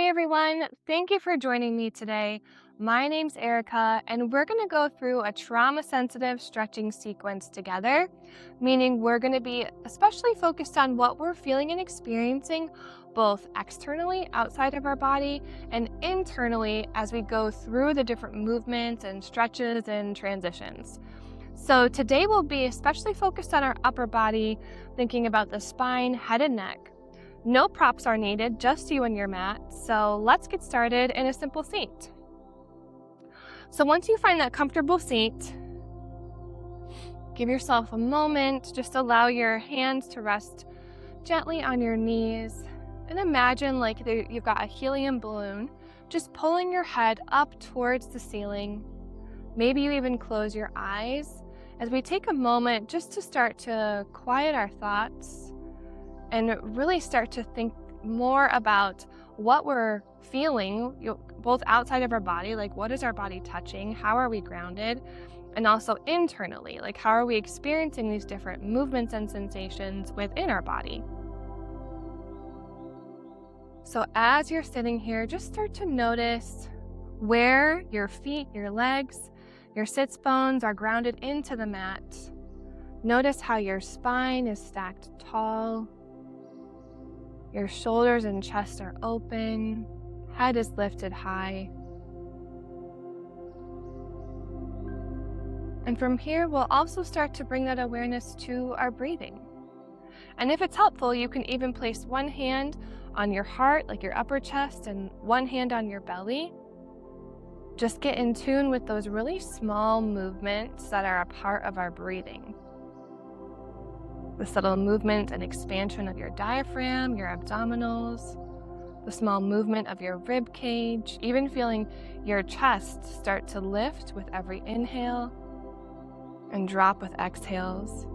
everyone, thank you for joining me today. My name's Erica, and we're going to go through a trauma-sensitive stretching sequence together, meaning we're going to be especially focused on what we're feeling and experiencing both externally outside of our body and internally as we go through the different movements and stretches and transitions. So today we'll be especially focused on our upper body, thinking about the spine, head, and neck. No props are needed, just you and your mat. So let's get started in a simple seat. So once you find that comfortable seat, give yourself a moment. Just allow your hands to rest gently on your knees. And imagine like you've got a helium balloon, just pulling your head up towards the ceiling. Maybe you even close your eyes as we take a moment just to start to quiet our thoughts and really start to think more about what we're feeling, both outside of our body, like what is our body touching, how are we grounded, and also internally, like how are we experiencing these different movements and sensations within our body. So as you're sitting here, just start to notice where your feet, your legs, your sits bones are grounded into the mat. Notice how your spine is stacked tall. Your shoulders and chest are open, head is lifted high. And from here, we'll also start to bring that awareness to our breathing. And if it's helpful, you can even place one hand on your heart, like your upper chest, and one hand on your belly. Just get in tune with those really small movements that are a part of our breathing. The subtle movement and expansion of your diaphragm, your abdominals, the small movement of your rib cage, even feeling your chest start to lift with every inhale and drop with exhales.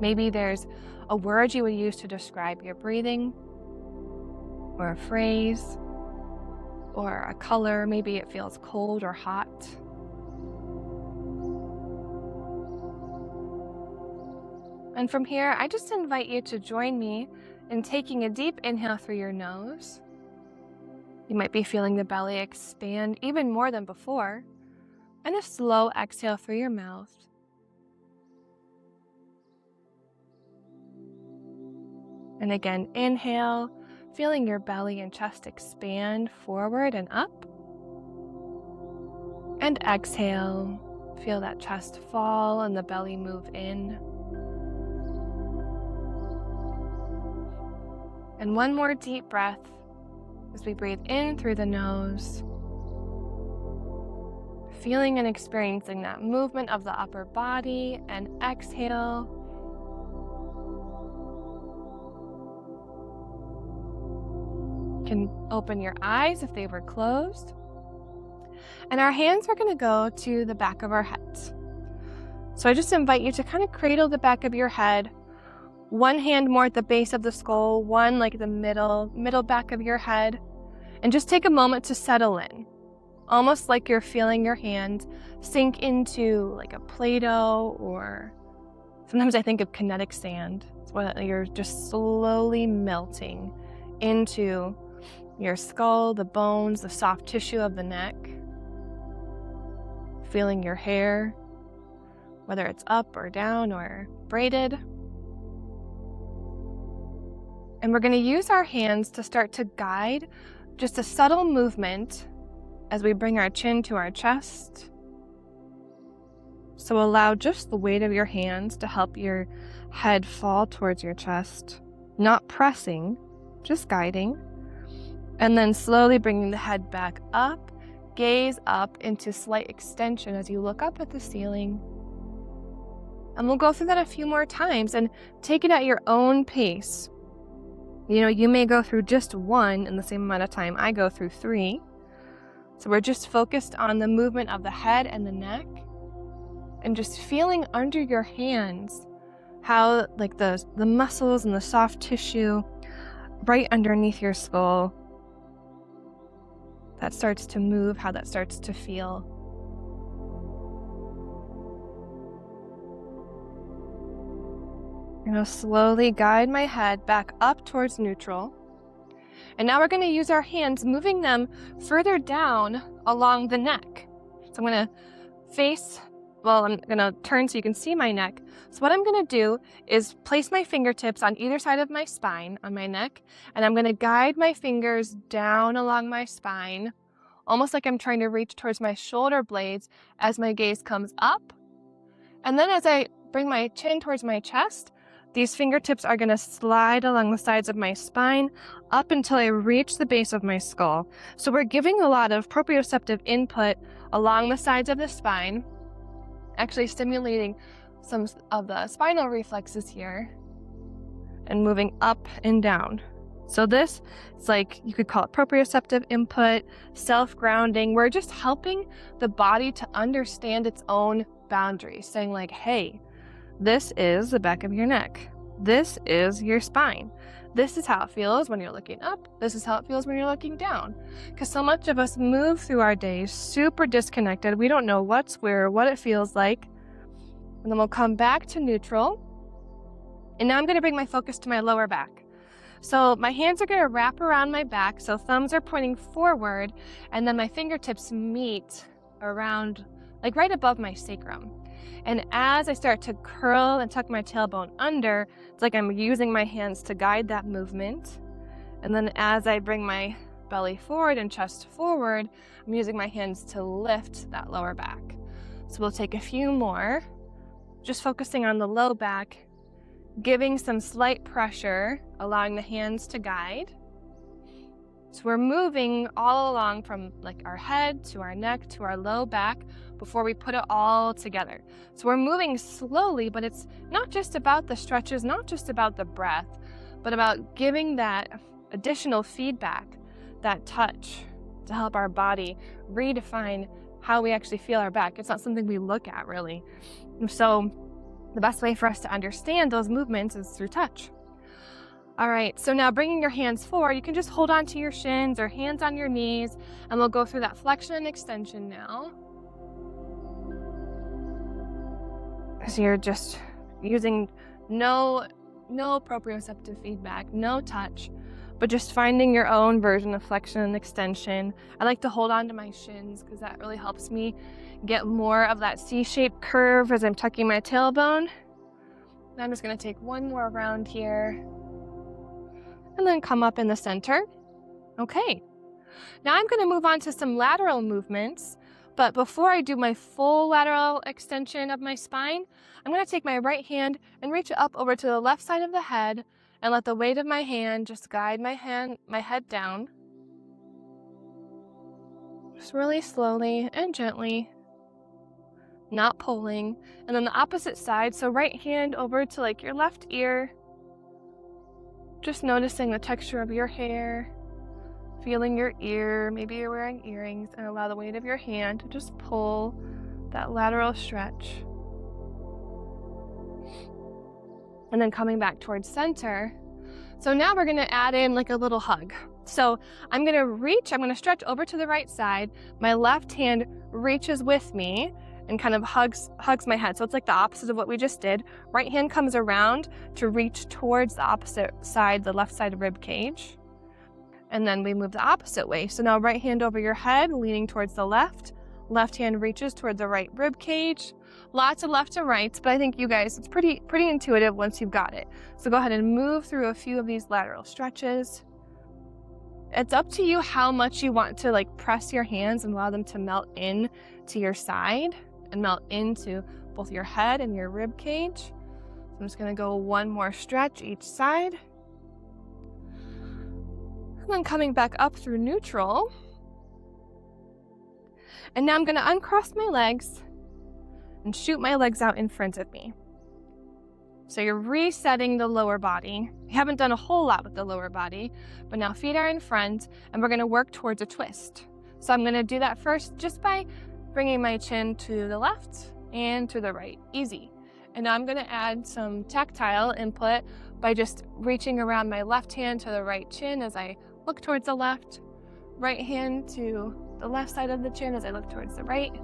Maybe there's a word you would use to describe your breathing, or a phrase, or a color. Maybe it feels cold or hot. And from here, I just invite you to join me in taking a deep inhale through your nose. You might be feeling the belly expand even more than before, and a slow exhale through your mouth. And again, inhale, feeling your belly and chest expand forward and up. And exhale, feel that chest fall and the belly move in. And one more deep breath as we breathe in through the nose, feeling and experiencing that movement of the upper body, and exhale. You can open your eyes if they were closed. And our hands are going to go to the back of our heads. So I just invite you to kind of cradle the back of your head. One hand more at the base of the skull, one like the middle back of your head. And just take a moment to settle in. Almost like you're feeling your hand sink into like a Play-Doh, or sometimes I think of kinetic sand. It's when you're just slowly melting into your skull, the bones, the soft tissue of the neck. Feeling your hair, whether it's up or down or braided. And we're going to use our hands to start to guide just a subtle movement as we bring our chin to our chest. So allow just the weight of your hands to help your head fall towards your chest, not pressing, just guiding. And then slowly bringing the head back up, gaze up into slight extension as you look up at the ceiling. And we'll go through that a few more times and take it at your own pace. You may go through just one in the same amount of time. I go through 3. So we're just focused on the movement of the head and the neck, and just feeling under your hands how like the muscles and the soft tissue right underneath your skull, that starts to move, how that starts to feel. I'm going to slowly guide my head back up towards neutral. And now we're going to use our hands, moving them further down along the neck. So I'm going to I'm going to turn so you can see my neck. So what I'm going to do is place my fingertips on either side of my spine, on my neck, and I'm going to guide my fingers down along my spine, almost like I'm trying to reach towards my shoulder blades as my gaze comes up. And then as I bring my chin towards my chest, these fingertips are going to slide along the sides of my spine up until I reach the base of my skull. So we're giving a lot of proprioceptive input along the sides of the spine, actually stimulating some of the spinal reflexes here and moving up and down. So this, it's like, you could call it proprioceptive input, self-grounding. We're just helping the body to understand its own boundaries, saying like, hey, this is the back of your neck. This is your spine. This is how it feels when you're looking up. This is how it feels when you're looking down. Because so much of us move through our days super disconnected. We don't know what's where, what it feels like. And then we'll come back to neutral. And now I'm going to bring my focus to my lower back. So my hands are going to wrap around my back. So thumbs are pointing forward. And then my fingertips meet around, like right above my sacrum. And as I start to curl and tuck my tailbone under, it's like I'm using my hands to guide that movement. And then as I bring my belly forward and chest forward, I'm using my hands to lift that lower back. So we'll take a few more, just focusing on the low back, giving some slight pressure, allowing the hands to guide. So we're moving all along from like our head to our neck to our low back before we put it all together. So we're moving slowly, but it's not just about the stretches, not just about the breath, but about giving that additional feedback, that touch, to help our body redefine how we actually feel our back. It's not something we look at really. And so the best way for us to understand those movements is through touch. All right, so now bringing your hands forward, you can just hold on to your shins or hands on your knees, and we'll go through that flexion and extension now. So you're just using no proprioceptive feedback, no touch, but just finding your own version of flexion and extension. I like to hold on to my shins because that really helps me get more of that C-shaped curve as I'm tucking my tailbone. Now I'm just going to take one more round here. And then come up in the center. Okay. Now I'm going to move on to some lateral movements, but before I do my full lateral extension of my spine, I'm going to take my right hand and reach it up over to the left side of the head and let the weight of my hand just guide my head down. Just really slowly and gently, not pulling. And then the opposite side, so right hand over to like your left ear. Just noticing the texture of your hair, feeling your ear, maybe you're wearing earrings, and allow the weight of your hand to just pull that lateral stretch. And then coming back towards center. So now we're gonna add in like a little hug. So I'm gonna stretch over to the right side. My left hand reaches with me and kind of hugs my head. So it's like the opposite of what we just did. Right hand comes around to reach towards the opposite side, the left side rib cage. And then we move the opposite way. So now right hand over your head, leaning towards the left. Left hand reaches toward the right rib cage. Lots of left and rights, but I think you guys, it's pretty intuitive once you've got it. So go ahead and move through a few of these lateral stretches. It's up to you how much you want to like press your hands and allow them to melt in to your side and melt into both your head and your rib cage. So I'm just gonna go one more stretch each side. And then coming back up through neutral. And now I'm gonna uncross my legs and shoot my legs out in front of me. So you're resetting the lower body. We haven't done a whole lot with the lower body, but now feet are in front and we're gonna work towards a twist. So I'm gonna do that first just by bringing my chin to the left and to the right, easy. And now I'm gonna add some tactile input by just reaching around my left hand to the right chin as I look towards the left, right hand to the left side of the chin as I look towards the right.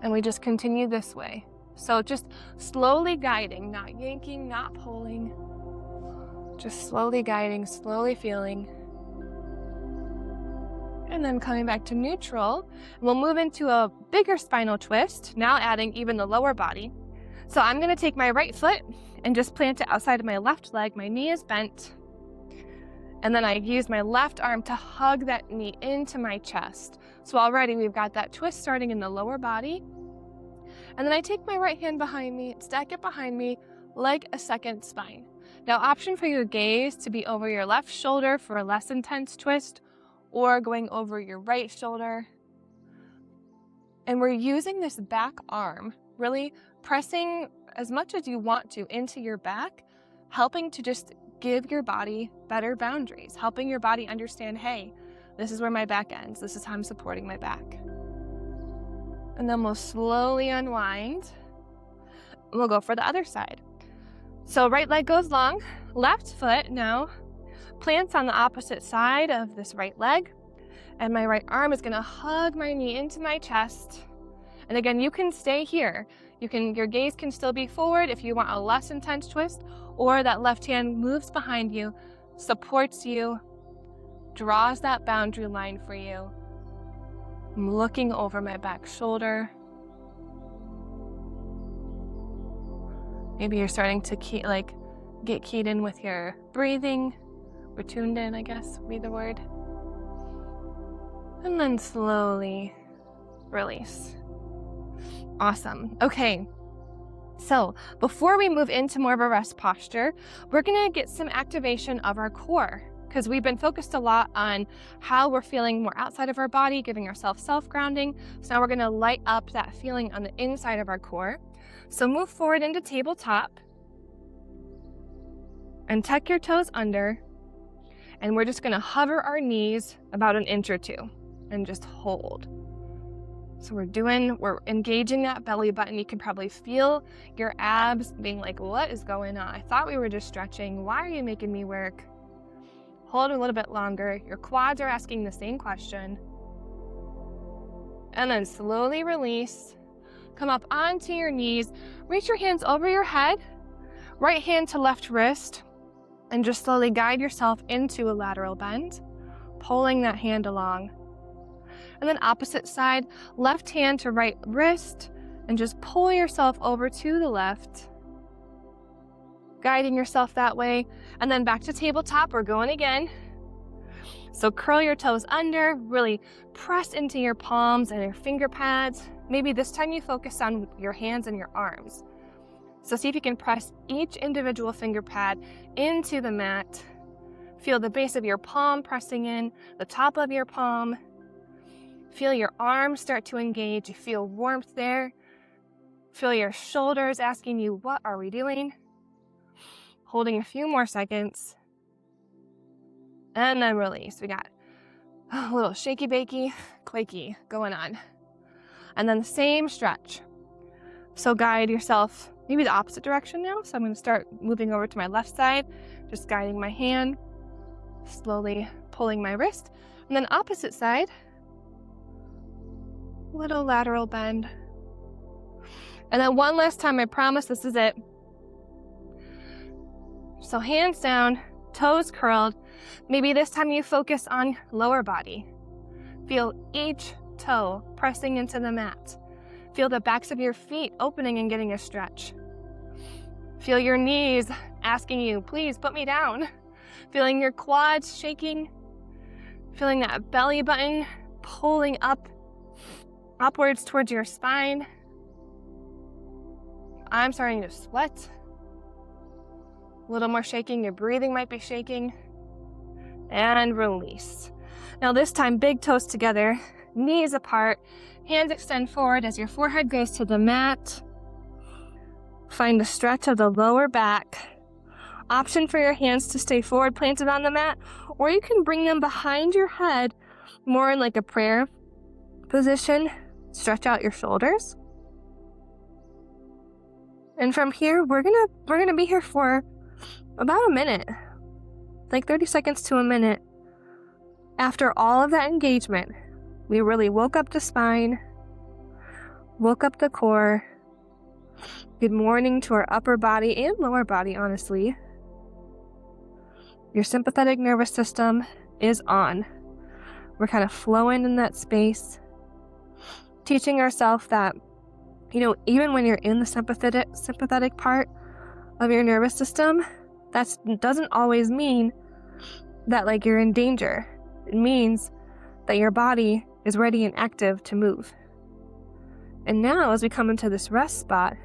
And we just continue this way. So just slowly guiding, not yanking, not pulling, just slowly guiding, slowly feeling. And then coming back to neutral, we'll move into a bigger spinal twist, now adding even the lower body. So I'm going to take my right foot and just plant it outside of my left leg. My knee is bent. And then I use my left arm to hug that knee into my chest. So already we've got that twist starting in the lower body. And then I take my right hand behind me, stack it behind me like a second spine. Now, option for your gaze to be over your left shoulder for a less intense twist, or going over your right shoulder. And we're using this back arm, really pressing as much as you want to into your back, helping to just give your body better boundaries, helping your body understand, hey, this is where my back ends. This is how I'm supporting my back. And then we'll slowly unwind. We'll go for the other side. So right leg goes long, left foot now plants on the opposite side of this right leg, and my right arm is gonna hug my knee into my chest. And again, you can stay here. Your gaze can still be forward if you want a less intense twist, or that left hand moves behind you, supports you, draws that boundary line for you. I'm looking over my back shoulder. Maybe you're starting to get keyed in with your breathing. We're tuned in, I guess, would be the word. And then slowly release. Awesome. Okay. So before we move into more of a rest posture, we're gonna get some activation of our core, because we've been focused a lot on how we're feeling more outside of our body, giving ourselves self-grounding. So now we're gonna light up that feeling on the inside of our core. So move forward into tabletop and tuck your toes under. And we're just gonna hover our knees about an inch or two and just hold. So we're engaging that belly button. You can probably feel your abs being like, what is going on? I thought we were just stretching. Why are you making me work? Hold a little bit longer. Your quads are asking the same question. And then slowly release. Come up onto your knees. Reach your hands over your head. Right hand to left wrist. And just slowly guide yourself into a lateral bend, pulling that hand along. And then opposite side, left hand to right wrist, and just pull yourself over to the left, guiding yourself that way. And then back to tabletop, we're going again. So curl your toes under, really press into your palms and your finger pads. Maybe this time you focus on your hands and your arms. So see if you can press each individual finger pad into the mat. Feel the base of your palm pressing in, the top of your palm. Feel your arms start to engage. You feel warmth there. Feel your shoulders asking you, what are we doing? Holding a few more seconds. And then release. We got a little shaky bakey, quakey going on. And then the same stretch. So guide yourself maybe the opposite direction now. So I'm going to start moving over to my left side, just guiding my hand, slowly pulling my wrist. And then opposite side, little lateral bend. And then one last time, I promise this is it. So hands down, toes curled. Maybe this time you focus on lower body. Feel each toe pressing into the mat. Feel the backs of your feet opening and getting a stretch. Feel your knees asking you, please put me down. Feeling your quads shaking. Feeling that belly button pulling upwards towards your spine. I'm starting to sweat. A little more shaking, your breathing might be shaking. And release. Now this time, big toes together, knees apart, hands extend forward as your forehead goes to the mat. Find the stretch of the lower back. Option for your hands to stay forward planted on the mat, or you can bring them behind your head, more in like a prayer position. Stretch out your shoulders. And from here, we're gonna be here for about a minute, like 30 seconds to a minute. After all of that engagement, we really woke up the spine, woke up the core. Good morning to our upper body and lower body, honestly. Your sympathetic nervous system is on. We're kind of flowing in that space, teaching ourselves that, even when you're in the sympathetic part of your nervous system, that doesn't always mean that like you're in danger. It means that your body is ready and active to move. And now as we come into this rest spot,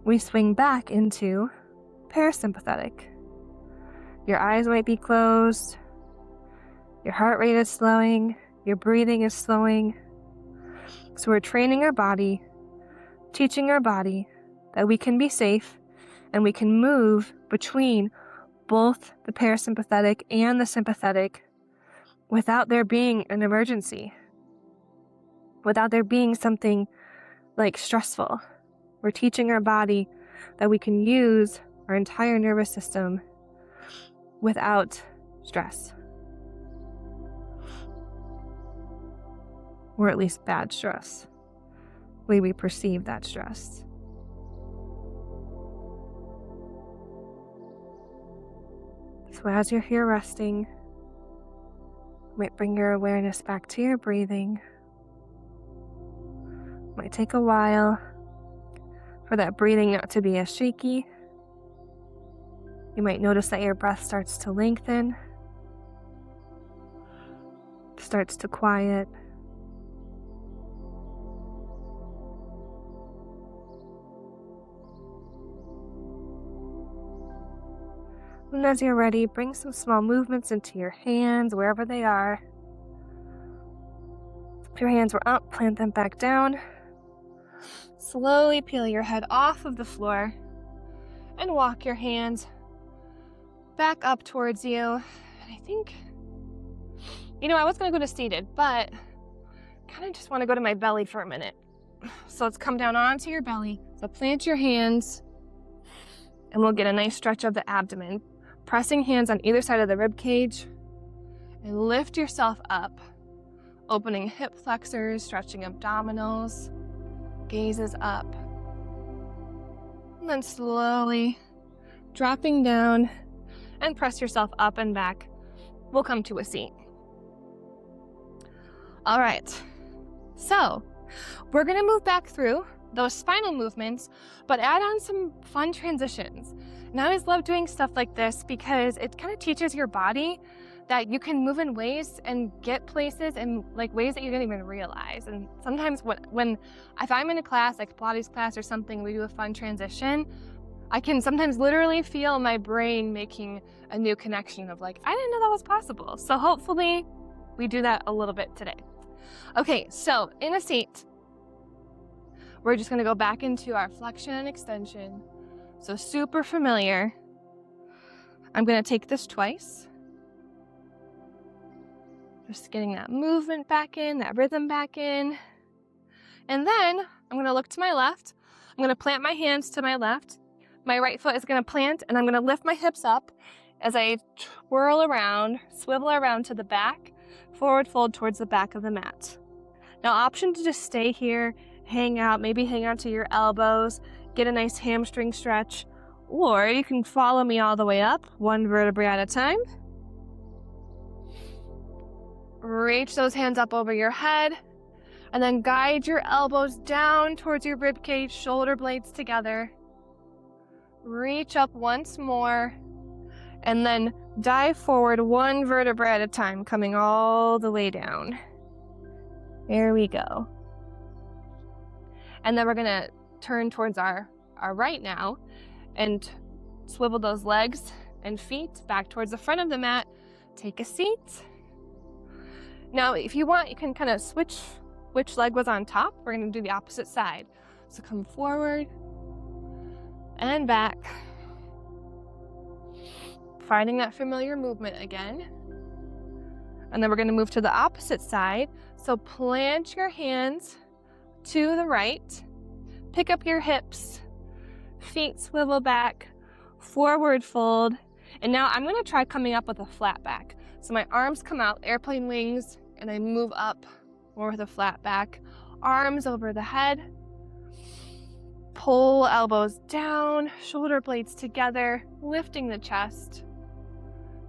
we swing back into parasympathetic. Your eyes might be closed, your heart rate is slowing, your breathing is slowing. So we're training our body, teaching our body that we can be safe and we can move between both the parasympathetic and the sympathetic without there being an emergency, without there being something like stressful. We're teaching our body that we can use our entire nervous system without stress. Or at least bad stress, the way we perceive that stress. So as you're here resting, you might bring your awareness back to your breathing. It might take a while for that breathing not to be as shaky. You might notice that your breath starts to lengthen, starts to quiet. And as you're ready, bring some small movements into your hands, wherever they are. If your hands were up, plant them back down. Slowly peel your head off of the floor and walk your hands back up towards you. And I think, I was going to go to seated, but kind of just want to go to my belly for a minute. So let's come down onto your belly. So plant your hands and we'll get a nice stretch of the abdomen. Pressing hands on either side of the rib cage and lift yourself up, opening hip flexors, stretching abdominals, gazes up, and then slowly dropping down and press yourself up and back. We'll come to a seat. All right, so we're gonna move back through those spinal movements, but add on some fun transitions. And I always love doing stuff like this because it kind of teaches your body that you can move in ways and get places in like ways that you didn't even realize. And sometimes if I'm in a class, like Pilates class or something, we do a fun transition, I can sometimes literally feel my brain making a new connection of like, I didn't know that was possible. So hopefully we do that a little bit today. Okay, so in a seat, we're just gonna go back into our flexion and extension. So super familiar. I'm gonna take this twice. Just getting that movement back in, that rhythm back in. And then I'm gonna look to my left. I'm gonna plant my hands to my left. My right foot is gonna plant and I'm gonna lift my hips up as I twirl around, swivel around to the back, forward fold towards the back of the mat. Now option to just stay here, hang out, maybe hang on to your elbows, get a nice hamstring stretch, or you can follow me all the way up, one vertebrae at a time. Reach those hands up over your head, and then guide your elbows down towards your rib cage, shoulder blades together. Reach up once more, and then dive forward one vertebrae at a time, coming all the way down. There we go. And then we're gonna turn towards our right now and swivel those legs and feet back towards the front of the mat. Take a seat. Now, if you want, you can kind of switch which leg was on top. We're gonna do the opposite side. So come forward and back. Finding that familiar movement again. And then we're gonna move to the opposite side. So plant your hands to the right, pick up your hips, feet swivel back, forward fold, and now I'm gonna try coming up with a flat back. So my arms come out, airplane wings, and I move up more with a flat back. Arms over the head, pull elbows down, shoulder blades together, lifting the chest,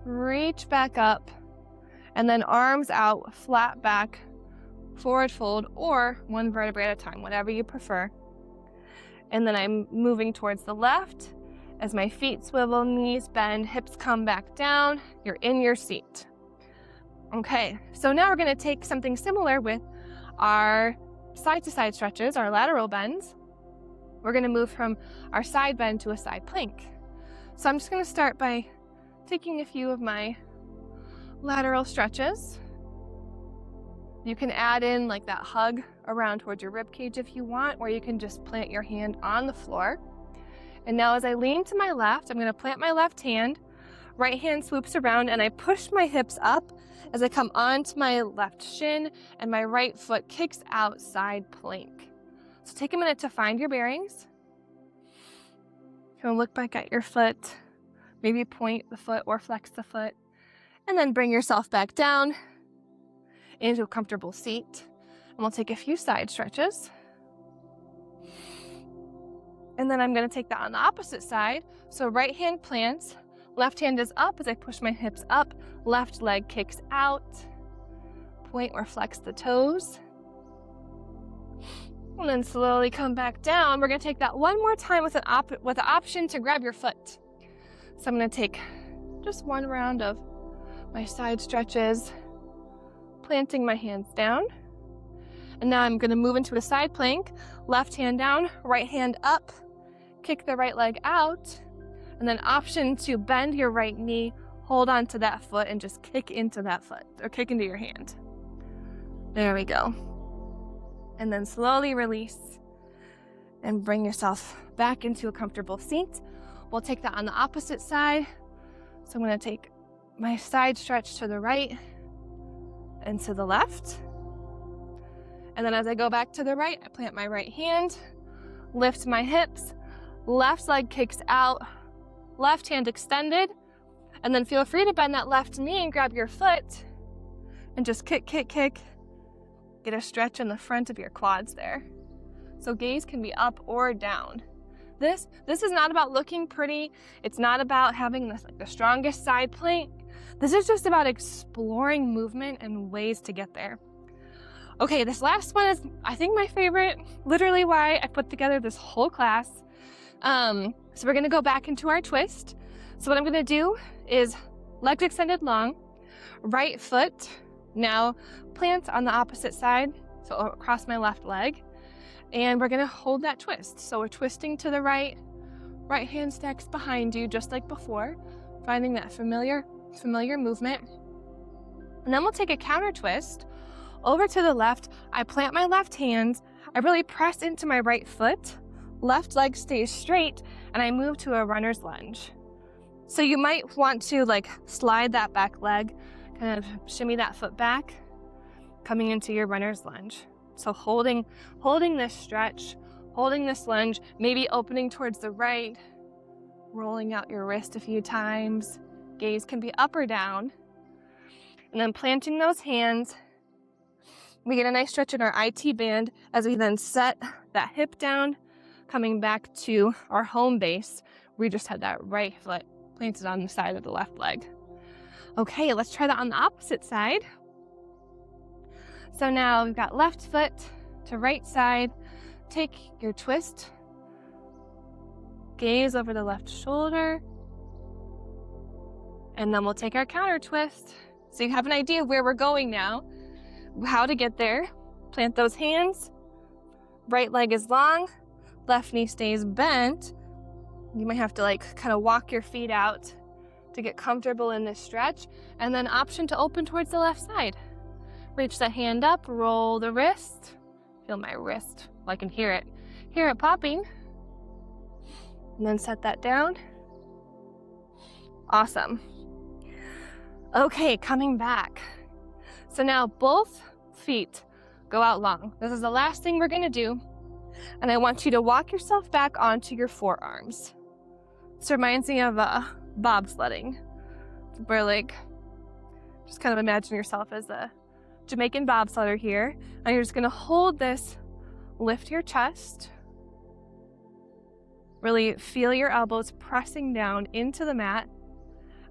reach back up, And then arms out, flat back, forward fold, or one vertebrae at a time, whatever you prefer. And then I'm moving towards the left as my feet swivel, knees bend, hips come back down. You're in your seat. Okay, so now we're gonna take something similar with our side-to-side stretches, our lateral bends. We're gonna move from our side bend to a side plank. So I'm just gonna start by taking a few of my lateral stretches. You can add in like that hug around towards your rib cage if you want, or you can just plant your hand on the floor. And now as I lean to my left, I'm gonna plant my left hand, right hand swoops around, and I push my hips up as I come onto my left shin, and my right foot kicks out side plank. So take a minute to find your bearings. You'll look back at your foot, maybe point the foot or flex the foot, and then bring yourself back down into a comfortable seat. And we'll take a few side stretches. And then I'm gonna take that on the opposite side. So right hand plants, left hand is up as I push my hips up, left leg kicks out, point or flex the toes. And then slowly come back down. We're gonna take that one more time with the option to grab your foot. So I'm gonna take just one round of my side stretches, planting my hands down. And now I'm gonna move into a side plank, left hand down, right hand up, kick the right leg out, and then option to bend your right knee, hold on to that foot, and just kick into that foot, or kick into your hand. There we go. And then slowly release and bring yourself back into a comfortable seat. We'll take that on the opposite side. So I'm gonna take my side stretch to the right and to the left. And then as I go back to the right, I plant my right hand, lift my hips, left leg kicks out, left hand extended, and then feel free to bend that left knee and grab your foot and just kick, kick, kick. Get a stretch in the front of your quads there. So gaze can be up or down. This is not about looking pretty. It's not about having this, like, the strongest side plank. This is just about exploring movement and ways to get there. Okay, this last one is, I think, my favorite, literally why I put together this whole class. So we're gonna go back into our twist. So what I'm gonna do is legs extended long, right foot now plant on the opposite side, so across my left leg, and we're gonna hold that twist. So we're twisting to the right, right hand stacks behind you just like before, finding that familiar movement. And then we'll take a counter twist over to the left. I plant my left hand, I really press into my right foot, left leg stays straight, and I move to a runner's lunge. So you might want to like slide that back leg, kind of shimmy that foot back, coming into your runner's lunge. So holding this stretch, holding this lunge, maybe opening towards the right, rolling out your wrist a few times. Gaze can be up or down. And then planting those hands, we get a nice stretch in our IT band as we then set that hip down, coming back to our home base. We just had that right foot planted on the side of the left leg. Okay, let's try that on the opposite side. So now we've got left foot to right side. Take your twist. Gaze over the left shoulder. And then we'll take our counter twist. So you have an idea of where we're going now, how to get there. Plant those hands. Right leg is long, left knee stays bent. You might have to like kind of walk your feet out to get comfortable in this stretch. And then option to open towards the left side. Reach the hand up, roll the wrist. Feel my wrist, I can hear it popping. And then set that down. Awesome. Okay, coming back. So now both feet go out long. This is the last thing we're gonna do. And I want you to walk yourself back onto your forearms. This reminds me of bobsledding, where like, just kind of imagine yourself as a Jamaican bobsledder here. And you're just gonna hold this, lift your chest, really feel your elbows pressing down into the mat.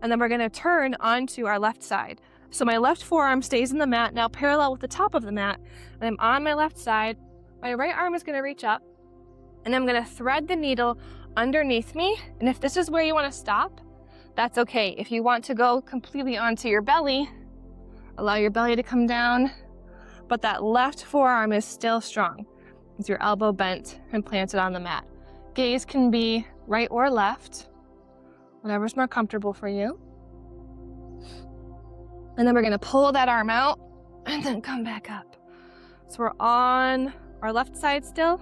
And then we're gonna turn onto our left side. So my left forearm stays in the mat, now parallel with the top of the mat, and I'm on my left side. My right arm is gonna reach up, and I'm gonna thread the needle underneath me. And if this is where you wanna stop, that's okay. If you want to go completely onto your belly, allow your belly to come down, but that left forearm is still strong. With your elbow bent and planted on the mat. Gaze can be right or left, whatever's more comfortable for you. And then we're gonna pull that arm out and then come back up. So we're on our left side still,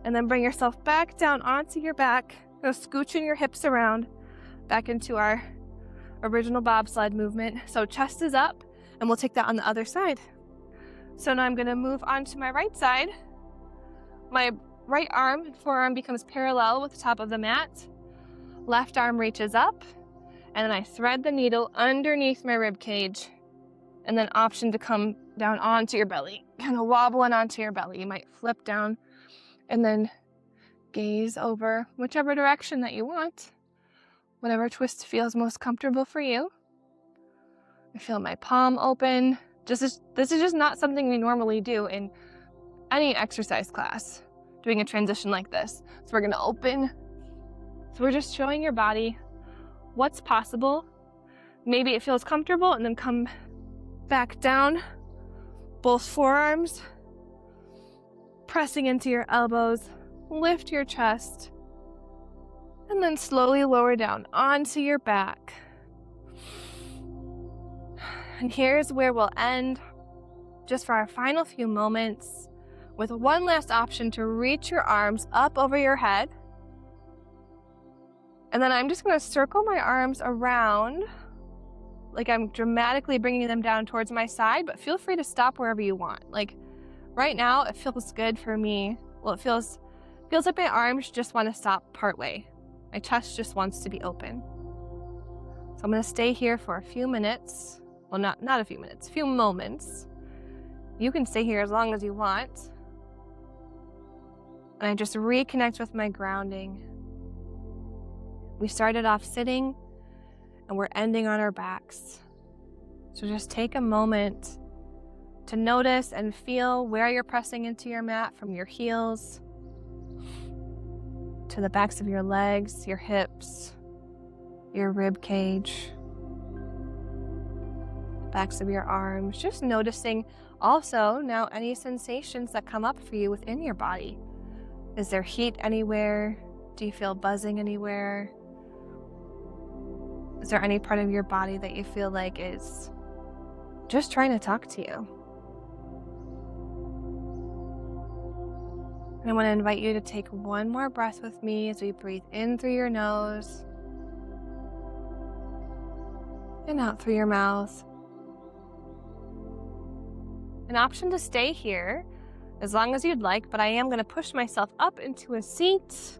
and then bring yourself back down onto your back. Scooching your hips around back into our original bobsled movement. So chest is up, and we'll take that on the other side. So now I'm gonna move on to my right side. My right arm and forearm becomes parallel with the top of the mat. Left arm reaches up, and then I thread the needle underneath my rib cage, and then option to come down onto your belly, kind of wobbling onto your belly. You might flip down and then gaze over whichever direction that you want, whatever twist feels most comfortable for you. I feel my palm open. This is just not something we normally do in any exercise class, doing a transition like this. So we're gonna open. So we're just showing your body what's possible. Maybe it feels comfortable, and then come back down, both forearms, pressing into your elbows, lift your chest, and then slowly lower down onto your back. And here's where we'll end, just for our final few moments, with one last option to reach your arms up over your head. And then I'm just gonna circle my arms around, like I'm dramatically bringing them down towards my side, but feel free to stop wherever you want. Like right now, it feels good for me. Well, it feels like my arms just wanna stop partway. My chest just wants to be open. So I'm gonna stay here for a few minutes. Well, not a few minutes, a few moments. You can stay here as long as you want. And I just reconnect with my grounding. We started off sitting, and we're ending on our backs. So just take a moment to notice and feel where you're pressing into your mat, from your heels to the backs of your legs, your hips, your rib cage, backs of your arms. Just noticing also now any sensations that come up for you within your body. Is there heat anywhere? Do you feel buzzing anywhere? Is there any part of your body that you feel like is just trying to talk to you? And I want to invite you to take one more breath with me as we breathe in through your nose and out through your mouth. An option to stay here as long as you'd like, but I am going to push myself up into a seat.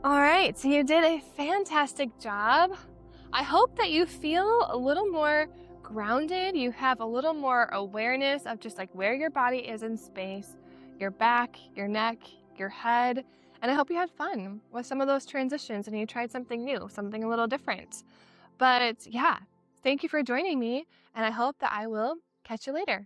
All right, so you did a fantastic job. I hope that you feel a little more grounded. You have a little more awareness of just like where your body is in space, your back, your neck, your head. And I hope you had fun with some of those transitions and you tried something new, something a little different. But yeah, thank you for joining me, and I hope that I will catch you later.